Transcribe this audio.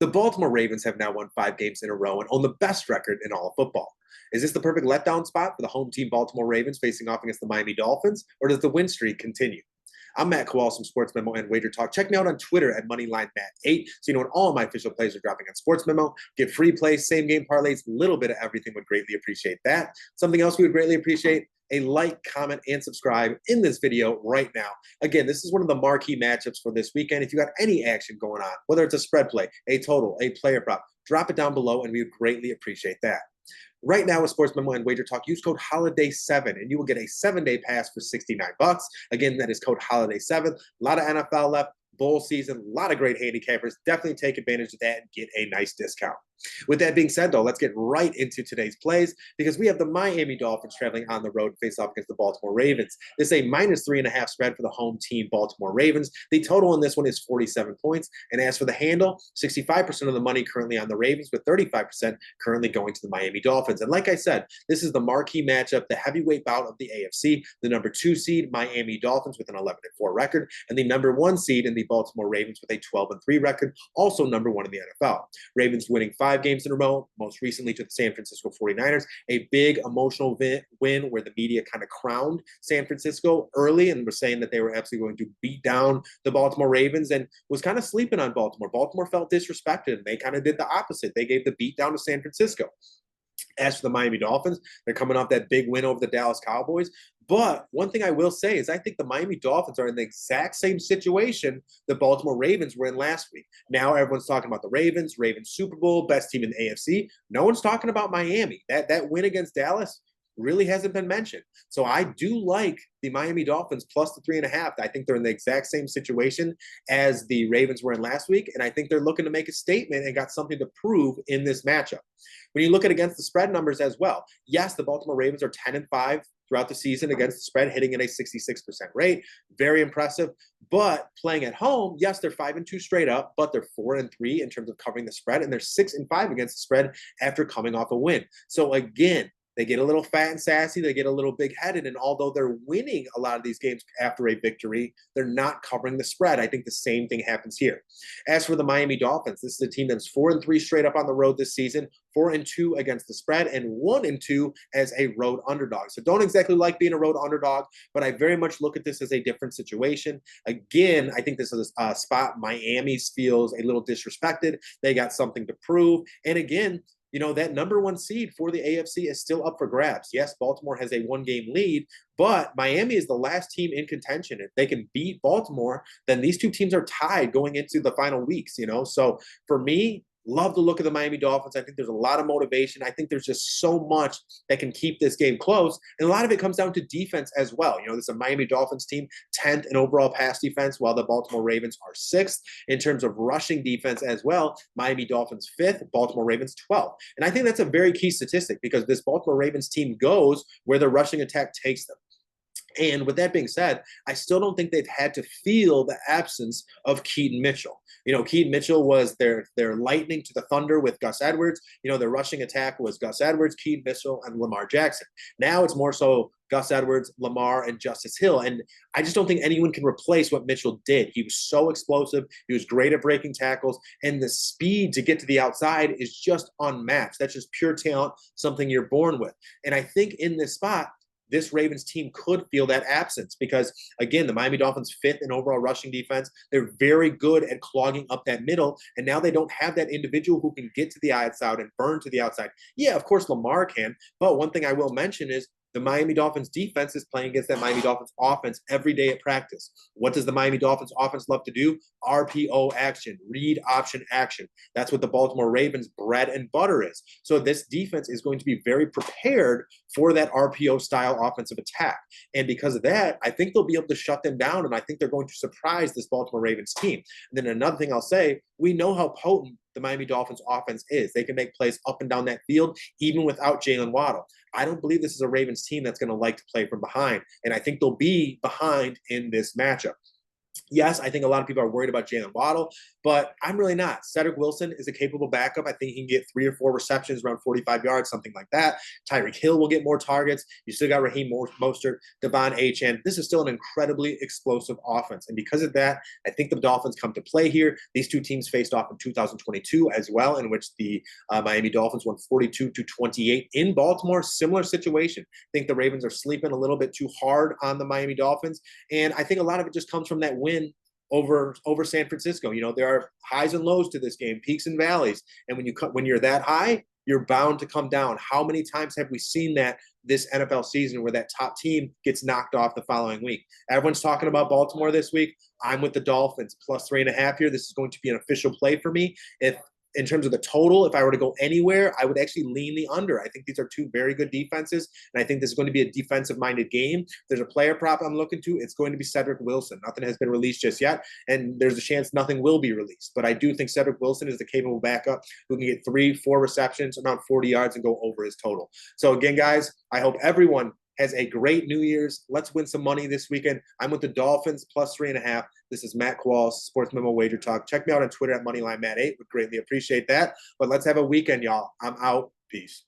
The Baltimore Ravens have now won 5 games in a row and own the best record in all of football. Is this the perfect letdown spot for the home team Baltimore Ravens facing off against the Miami Dolphins, or does the win streak continue? I'm Matt Kowal from Sports Memo and Wager Talk. Check me out on Twitter at MoneylineMatt8 so you know when all of my official plays are dropping on Sports Memo. Get free plays, same game parlays, little bit of everything. Would greatly appreciate that. Something else we would greatly appreciate, a like, comment, and subscribe in this video right now. Again, this is one of the marquee matchups for this weekend. If you got any action going on, whether it's a spread play, a total, a player prop, drop it down below and we would greatly appreciate that. Right now with Sports Memo and Wager Talk, use code HOLIDAY7 and you will get a 7-day pass for $69. Again, that is code HOLIDAY7. A lot of NFL left, bowl season, a lot of great handicappers. Definitely take advantage of that and get a nice discount. With that being said, though, let's get right into today's plays because we have the Miami Dolphins traveling on the road to face off against the Baltimore Ravens. This is a -3.5 spread for the home team Baltimore Ravens. The total in this one is 47 points. And as for the handle, 65% of the money currently on the Ravens, with 35% currently going to the Miami Dolphins. And like I said, this is the marquee matchup, the heavyweight bout of the AFC. The number 2 seed, Miami Dolphins, with an 11-4 record, and the number 1 seed in the Baltimore Ravens with a 12-3 record, also number 1 in the NFL. Ravens winning 5 games in a row, most recently to the San Francisco 49ers, a big emotional win where the media kind of crowned San Francisco early and were saying that they were absolutely going to beat down the Baltimore Ravens and was kind of sleeping on Baltimore. Baltimore felt disrespected and they kind of did the opposite. They gave the beat down to San Francisco. As for the Miami Dolphins, they're coming off that big win over the Dallas Cowboys. But one thing I will say is I think the Miami Dolphins are in the exact same situation the Baltimore Ravens were in last week. Now everyone's talking about the Ravens Super Bowl, best team in the AFC. No one's talking about Miami. That win against Dallas really hasn't been mentioned. So I do like the Miami Dolphins plus the 3.5. I think they're in the exact same situation as the Ravens were in last week. And I think they're looking to make a statement and got something to prove in this matchup. When you look at against the spread numbers as well, yes, the Baltimore Ravens are 10-5 throughout the season against the spread, hitting at a 66% rate. Very impressive. But playing at home, yes, they're 5-2 straight up, but they're 4-3 in terms of covering the spread, and they're 6-5 against the spread after coming off a win. So again, they get a little fat and sassy. They get a little big-headed. And although they're winning a lot of these games after a victory, they're not covering the spread. I think the same thing happens here. As for the Miami Dolphins, this is a team that's 4-3 straight up on the road this season, 4-2 against the spread, and 1-2 as a road underdog. So don't exactly like being a road underdog, but I very much look at this as a different situation. Again, I think this is a spot Miami feels a little disrespected. They got something to prove. And again, you know, that number 1 seed for the AFC is still up for grabs. Yes, Baltimore has a 1-game lead, but Miami is the last team in contention. If they can beat Baltimore, then these two teams are tied going into the final weeks, you know? So for me, love the look of the Miami Dolphins. I think there's a lot of motivation. I think there's just so much that can keep this game close. And a lot of it comes down to defense as well. You know, this is a Miami Dolphins team, 10th in overall pass defense, while the Baltimore Ravens are 6th in terms of rushing defense as well. Miami Dolphins 5th, Baltimore Ravens 12th. And I think that's a very key statistic because this Baltimore Ravens team goes where the rushing attack takes them. And with that being said, I still don't think they've had to feel the absence of Keaton Mitchell. You know, Keaton Mitchell was their lightning to the thunder with Gus Edwards. You know, their rushing attack was Gus Edwards, Keaton Mitchell, and Lamar Jackson. Now it's more so Gus Edwards, Lamar, and Justice Hill. And I just don't think anyone can replace what Mitchell did. He was so explosive. He was great at breaking tackles. And the speed to get to the outside is just unmatched. That's just pure talent, something you're born with. And I think in this spot, this Ravens team could feel that absence because, again, the Miami Dolphins 5th in overall rushing defense. They're very good at clogging up that middle, and now they don't have that individual who can get to the outside and burn to the outside. Yeah, of course, Lamar can, but one thing I will mention is the Miami Dolphins defense is playing against that Miami Dolphins offense every day at practice. What does the Miami Dolphins offense love to do? RPO action, read option action. That's what the Baltimore Ravens bread and butter is. So this defense is going to be very prepared for that RPO style offensive attack. And because of that, I think they'll be able to shut them down. And I think they're going to surprise this Baltimore Ravens team. And then another thing I'll say, we know how potent the Miami Dolphins offense is. They can make plays up and down that field, even without Jalen Waddle. I don't believe this is a Ravens team that's going to like to play from behind. And I think they'll be behind in this matchup. Yes, I think a lot of people are worried about Jalen Waddle, but I'm really not. Cedric Wilson is a capable backup. I think he can get 3 or 4 receptions, around 45 yards, something like that. Tyreek Hill will get more targets. You still got Raheem Mostert, Devon Achane. This is still an incredibly explosive offense. And because of that, I think the Dolphins come to play here. These two teams faced off in 2022 as well, in which the Miami Dolphins won 42-28 in Baltimore. Similar situation. I think the Ravens are sleeping a little bit too hard on the Miami Dolphins. And I think a lot of it just comes from that win over San Francisco. You know, there are highs and lows to this game, peaks and valleys. And when you're that high, you're bound to come down. How many times have we seen that this NFL season where that top team gets knocked off the following week? Everyone's talking about Baltimore this week. I'm with the Dolphins +3.5 here. This is going to be an official play for me. If in terms of the total, if I were to go anywhere, I would actually lean the under. I think these are two very good defenses, and I think this is going to be a defensive-minded game. If there's a player prop I'm looking to, it's going to be Cedric Wilson. Nothing has been released just yet, and there's a chance nothing will be released. But I do think Cedric Wilson is the capable backup who can get 3-4 receptions, around 40 yards, and go over his total. So again, guys, I hope everyone has a great New Year's. Let's win some money this weekend. I'm with the Dolphins +3.5. This is Matt Kowal, Sports Memo Wager Talk. Check me out on Twitter at MoneylineMatt8. Would greatly appreciate that. But let's have a weekend, y'all. I'm out. Peace.